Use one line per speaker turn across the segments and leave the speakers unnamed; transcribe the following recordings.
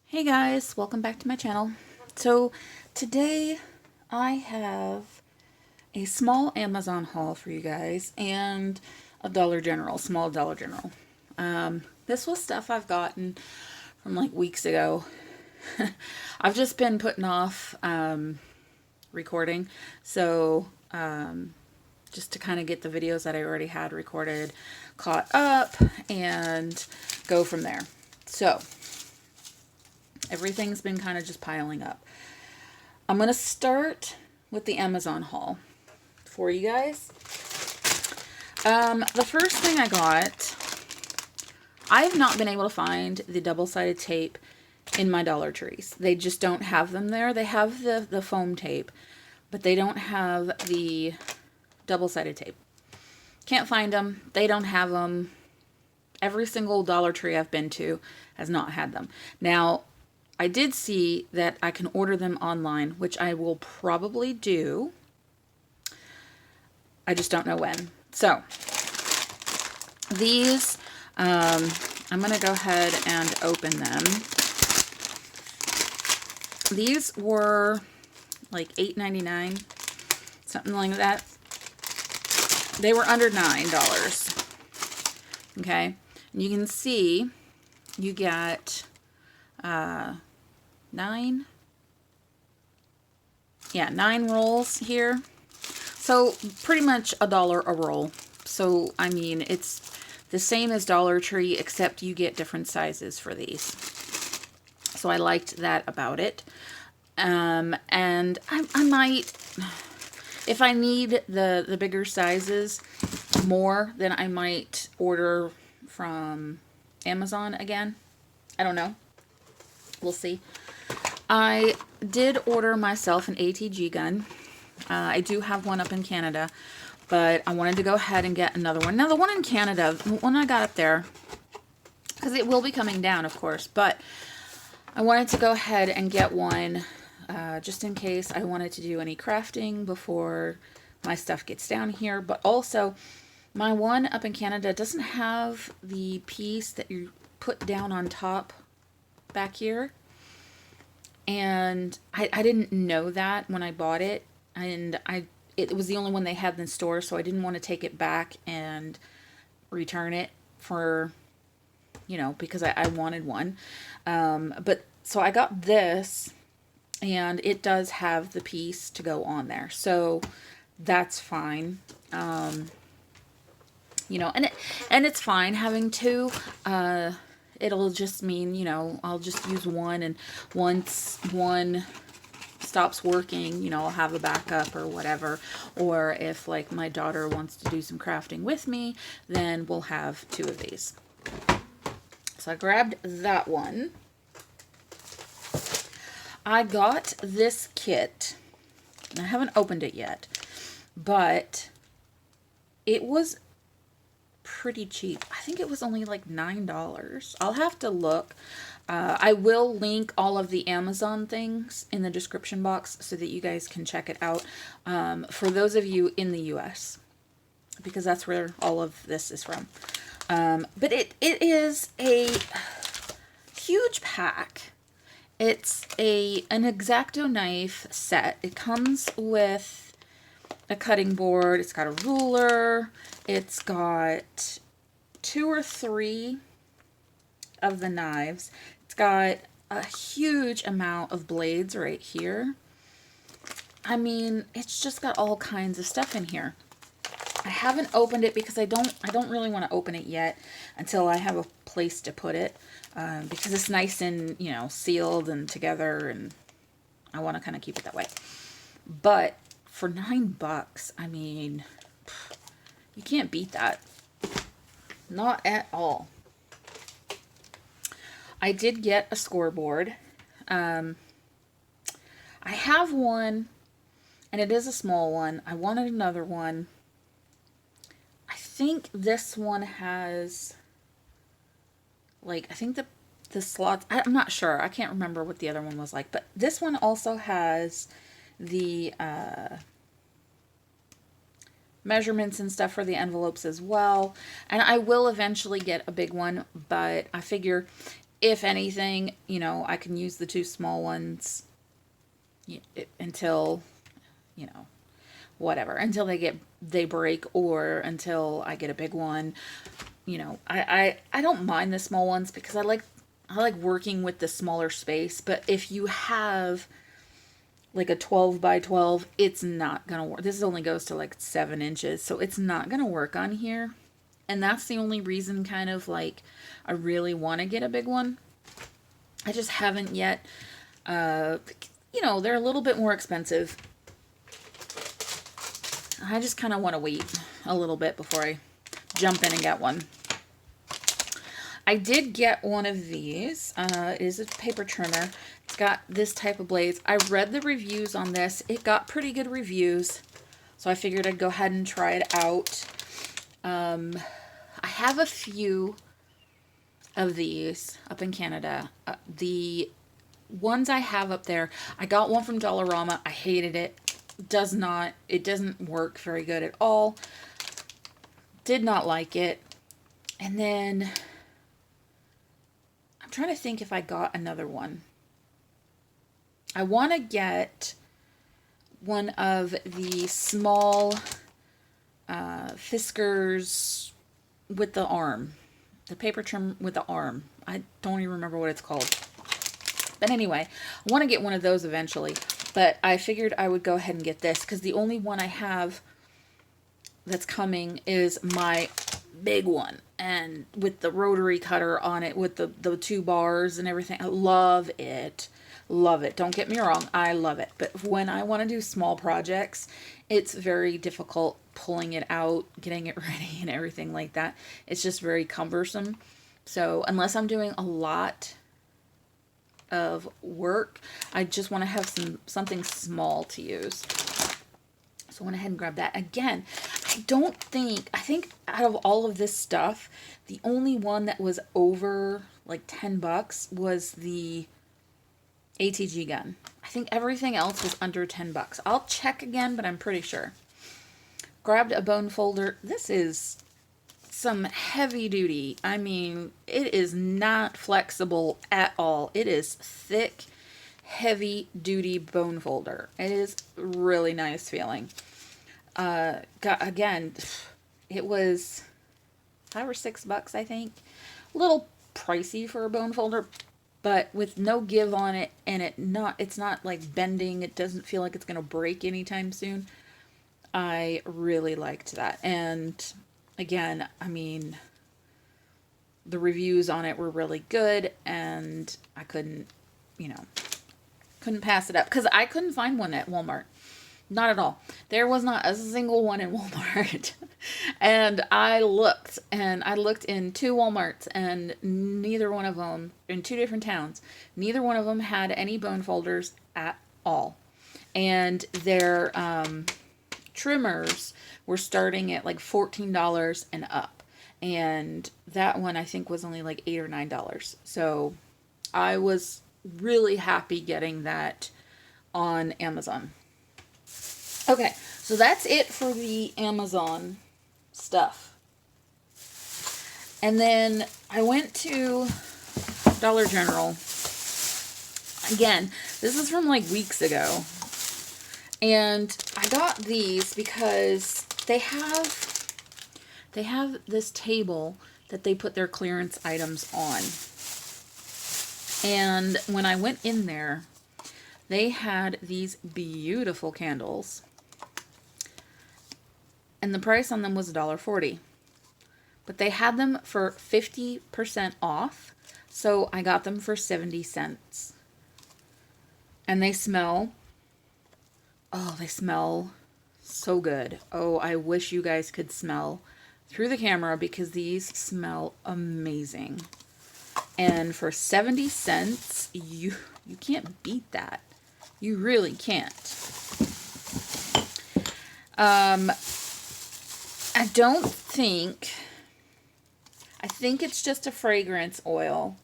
Hey guys, welcome back to my channel. So today I have a small Amazon haul for you guys and a small Dollar General. This was stuff I've gotten from like weeks ago. I've just been putting off recording, so just to kind of get the videos that I already had recorded caught up and go from there. So everything's been kind of just piling up. I'm going to start with the Amazon haul for you guys. The first thing I got, I have not been able to find the double-sided tape in my Dollar Trees. They just don't have them there. They have the foam tape, but they don't have the double-sided tape. Can't find them. They don't have them. Every single Dollar Tree I've been to has not had them. Now, I did see that I can order them online, which I will probably do. I just don't know when. So, these, I'm going to go ahead and open them. These were like $8.99, something like that. They were under $9. Okay, and you can see you get 9 rolls here, so pretty much $1 a roll. So I mean, it's the same as Dollar Tree, except you get different sizes for these. So I liked that about it. And I might, if I need the bigger sizes more, then I might order from Amazon again. I don't know. We'll see. I did order myself an Atg gun. I do have one up in Canada, but I wanted to go ahead and get another one. Now, the one in Canada, when I got up there, because it will be coming down, of course, but I wanted to go ahead and get one just in case I wanted to do any crafting before my stuff gets down here. But also, my one up in Canada doesn't have the piece that you put down on top back here. And I didn't know that when I bought it, and it was the only one they had in the store, so I didn't want to take it back and return it for, you know, because I wanted one. But so I got this, and it does have the piece to go on there, so that's fine. You know, and it's fine having two. It'll just mean, you know, I'll just use one, and once one stops working, you know, I'll have a backup or whatever. Or if, like, my daughter wants to do some crafting with me, then we'll have two of these. So I grabbed that one. I got this kit, and I haven't opened it yet, but it was pretty cheap. I think it was only like $9. I'll have to look. I will link all of the Amazon things in the description box so that you guys can check it out for those of you in the US, because that's where all of this is from. But it is a huge pack. It's an X-Acto Knife Set. It comes with a cutting board. It's got a ruler. It's got 2 or 3 of the knives. It's got a huge amount of blades right here. I mean, it's just got all kinds of stuff in here. I haven't opened it because I don't really want to open it yet until I have a place to put it, because it's nice and, you know, sealed and together, and I want to kind of keep it that way. But for $9, I mean, you can't beat that. Not at all. I did get a scoreboard. I have one, and it is a small one. I wanted another one. I think this one has, like, I think the slots, I'm not sure. I can't remember what the other one was like. But this one also has the measurements and stuff for the envelopes as well. And I will eventually get a big one, but I figure if anything, you know, I can use the two small ones until, you know, whatever, until they break, or until I get a big one. You know, I don't mind the small ones because I like working with the smaller space. But if you have like a 12 by 12, it's not gonna work. This only goes to like 7 inches, so it's not gonna work on here. And that's the only reason, kind of like, I really want to get a big one. I just haven't yet. You know, they're a little bit more expensive. I just kind of want to wait a little bit before I jump in and get one. I did get one of these. It is a paper trimmer. It's got this type of blades. I read the reviews on this. It got pretty good reviews, so I figured I'd go ahead and try it out. I have a few of these up in Canada. The ones I have up there, I got one from Dollarama. I hated it. It doesn't work very good at all. Did not like it. And then I'm trying to think if I got another one. I want to get one of the small Fiskars with the arm. The paper trim with the arm. I don't even remember what it's called. But anyway, I want to get one of those eventually. But I figured I would go ahead and get this because the only one I have that's coming is my big one. And with the rotary cutter on it, with the 2 bars and everything. I love it. Love it. Don't get me wrong. I love it. But when I want to do small projects, it's very difficult pulling it out, getting it ready and everything like that. It's just very cumbersome. So unless I'm doing a lot of work, I just want to have something small to use. So I went ahead and grabbed that. Again, I think out of all of this stuff, the only one that was over like $10 was the Atg Gun. I think everything else was under $10. I'll check again, but I'm pretty sure. Grabbed a bone folder. This is some heavy duty. I mean, it is not flexible at all. It is thick, heavy duty bone folder. It is really nice feeling. Again, it was $5 or $6, I think. A little pricey for a bone folder, but with no give on it, and it's not like bending. It doesn't feel like it's going to break anytime soon. I really liked that. And again, I mean, the reviews on it were really good, and I couldn't pass it up because I couldn't find one at Walmart. Not at all. There was not a single one in Walmart. And I looked in 2 Walmarts, and neither one of them, in 2 different towns, neither one of them had any bone folders at all. And their trimmers were starting at like $14 and up. And that one I think was only like $8 or $9. So I was really happy getting that on Amazon. Okay, so that's it for the Amazon stuff. And then I went to Dollar General. Again, this is from like weeks ago. And I got these because they have this table that they put their clearance items on. And when I went in there, they had these beautiful candles. And the price on them was $1.40. But they had them for 50% off. So I got them for 70 cents. And they smell so good. Oh, I wish you guys could smell through the camera because these smell amazing. And for 70 cents, you can't beat that. You really can't. I think it's just a fragrance oil.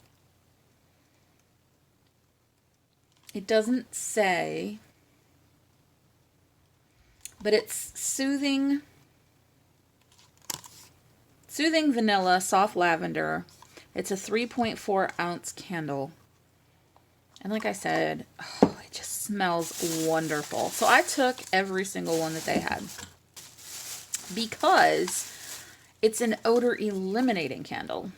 It doesn't say, but it's soothing vanilla, soft lavender, It's a 3.4 ounce candle. And like I said, oh, it just smells wonderful. So I took every single one that they had because it's an odor eliminating candle.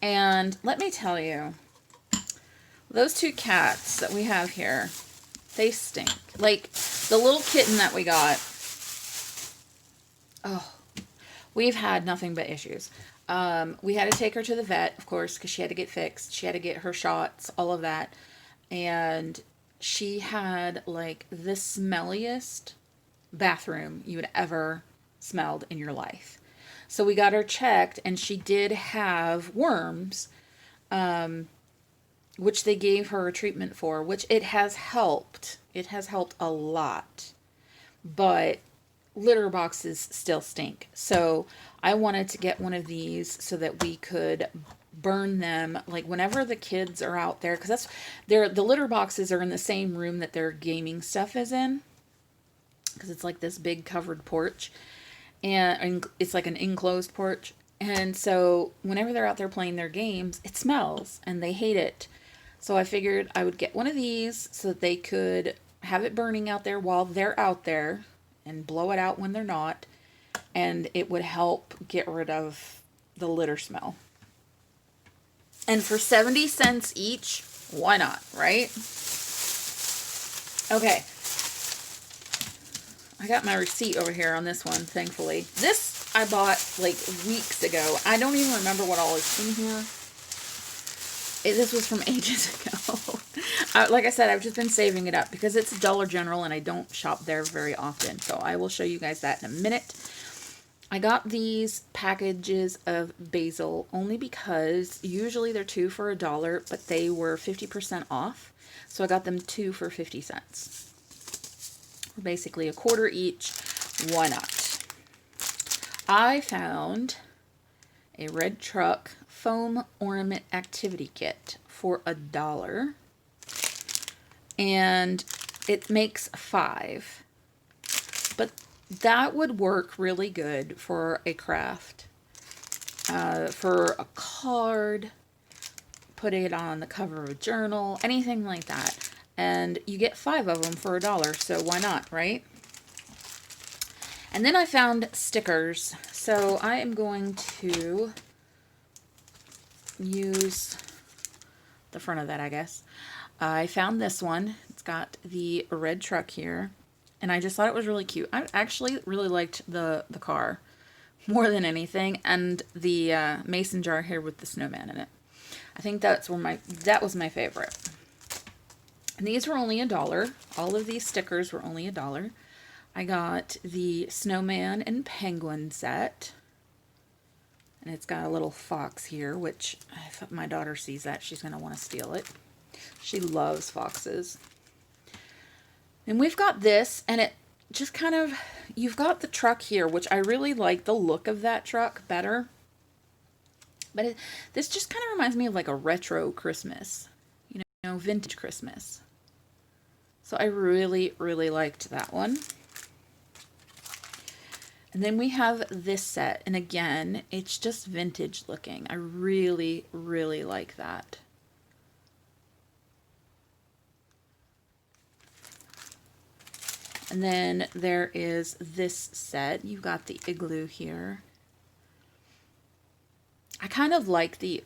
And let me tell you, those two cats that we have here, they stink. Like the little kitten that we got, oh, we've had nothing but issues. We had to take her to the vet, of course, because she had to get fixed. She had to get her shots, all of that. And she had like the smelliest bathroom you would ever smelled in your life. So we got her checked, and she did have worms, which they gave her a treatment for, which it has helped. It has helped a lot. But litter boxes still stink. So I wanted to get one of these so that we could burn them like whenever the kids are out there, because the litter boxes are in the same room that their gaming stuff is in, because it's like this big covered porch, and it's like an enclosed porch. And so whenever they're out there playing their games, it smells and they hate it. So I figured I would get one of these so that they could have it burning out there while they're out there and blow it out when they're not. And it would help get rid of the litter smell. And for 70 cents each, why not, right? Okay. I got my receipt over here on this one, thankfully. This I bought like weeks ago. I don't even remember what all is in here. This was from ages ago. Like I said, I've just been saving it up because it's Dollar General and I don't shop there very often. So I will show you guys that in a minute. I got these packages of basil only because usually they're 2 for $1, but they were 50% off. So I got them 2 for 50 cents. Basically a quarter each. Why not? I found a red truck foam ornament activity kit for $1, and it makes 5, but that would work really good for a craft, for a card, putting it on the cover of a journal, anything like that. And you get 5 of them for $1, so why not, right? And then I found stickers. So I am going to use the front of that, I guess. I found this one. It's got the red truck here. And I just thought it was really cute. I actually really liked the car more than anything. And the mason jar here with the snowman in it. I think that was my favorite. And these were only $1. All of these stickers were only $1. I got the Snowman and Penguin Set. And it's got a little fox here, which if my daughter sees that, she's going to want to steal it. She loves foxes. And we've got this, and it just kind of, you've got the truck here, which I really like the look of that truck better. But this just kind of reminds me of like a retro Christmas, you know, vintage Christmas. So I really, really liked that one. And then we have this set, and again, it's just vintage looking. I really, really like that. And then there is this set. You've got the igloo here. I kind of like the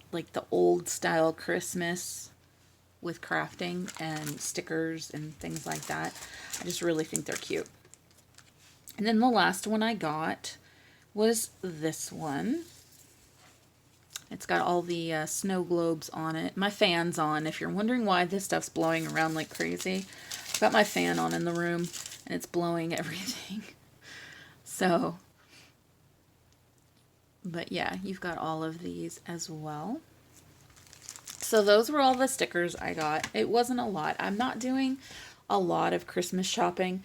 old style Christmas with crafting and stickers and things like that. I just really think they're cute. And then the last one I got was this one. It's got all the snow globes on it. My fan's on. If you're wondering why this stuff's blowing around like crazy, I've got my fan on in the room and it's blowing everything. So, but yeah, you've got all of these as well. So those were all the stickers I got. It wasn't a lot. I'm not doing a lot of Christmas shopping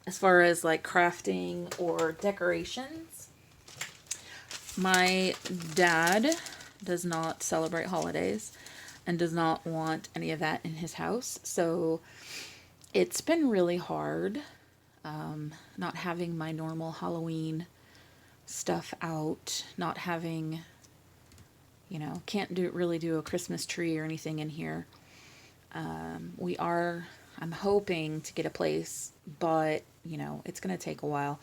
as far as like crafting or decorations. My dad does not celebrate holidays and does not want any of that in his house. So it's been really hard not having my normal Halloween stuff out, not having you know, can't really do a Christmas tree or anything in here. I'm hoping to get a place, but, you know, it's going to take a while.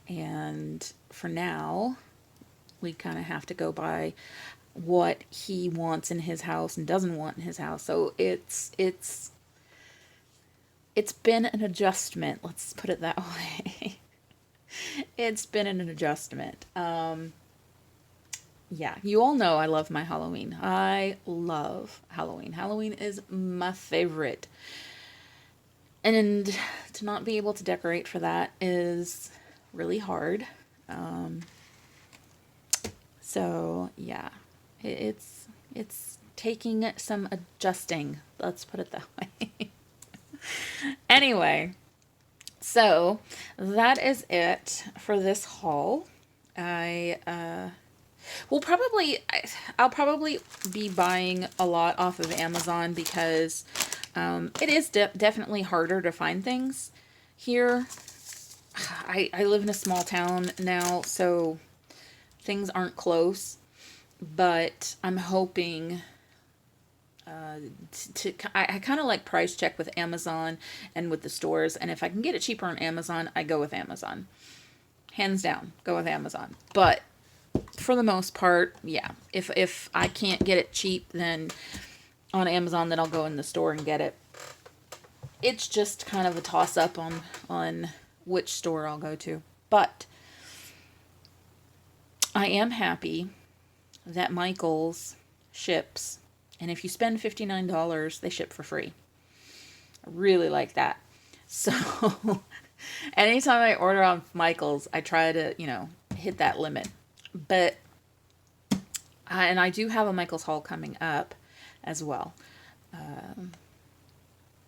And for now, we kind of have to go by what he wants in his house and doesn't want in his house. So it's been an adjustment. Let's put it that way. It's been an adjustment. Yeah, you all know I love my Halloween. I love Halloween. Halloween is my favorite. And to not be able to decorate for that is really hard. So yeah, it's taking some adjusting. Let's put it that way. Anyway, so that is it for this haul. I'll probably be buying a lot off of Amazon because it is definitely harder to find things here. I live in a small town now, so things aren't close, but I'm hoping I kind of like price check with Amazon and with the stores, and if I can get it cheaper on Amazon, I go with Amazon. Hands down, go with Amazon. But for the most part, yeah, if I can't get it cheap then on Amazon, then I'll go in the store and get it. It's just kind of a toss up on which store I'll go to. But I am happy that Michael's ships, and if you spend $59, they ship for free. I really like that. So anytime I order on Michael's, I try to, you know, hit that limit. But and I do have a Michael's haul coming up as well.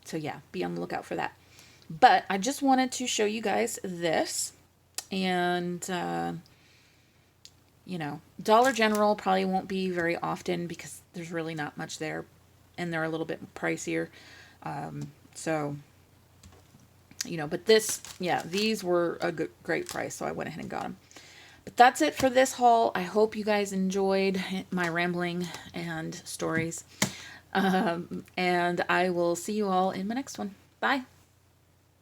So yeah, be on the lookout for that. But I just wanted to show you guys this. And, you know, Dollar General probably won't be very often because there's really not much there. And they're a little bit pricier. So, you know, but this, yeah, these were a great price. So I went ahead and got them. But that's it for this haul. I hope you guys enjoyed my rambling and stories. And I will see you all in my next one. Bye.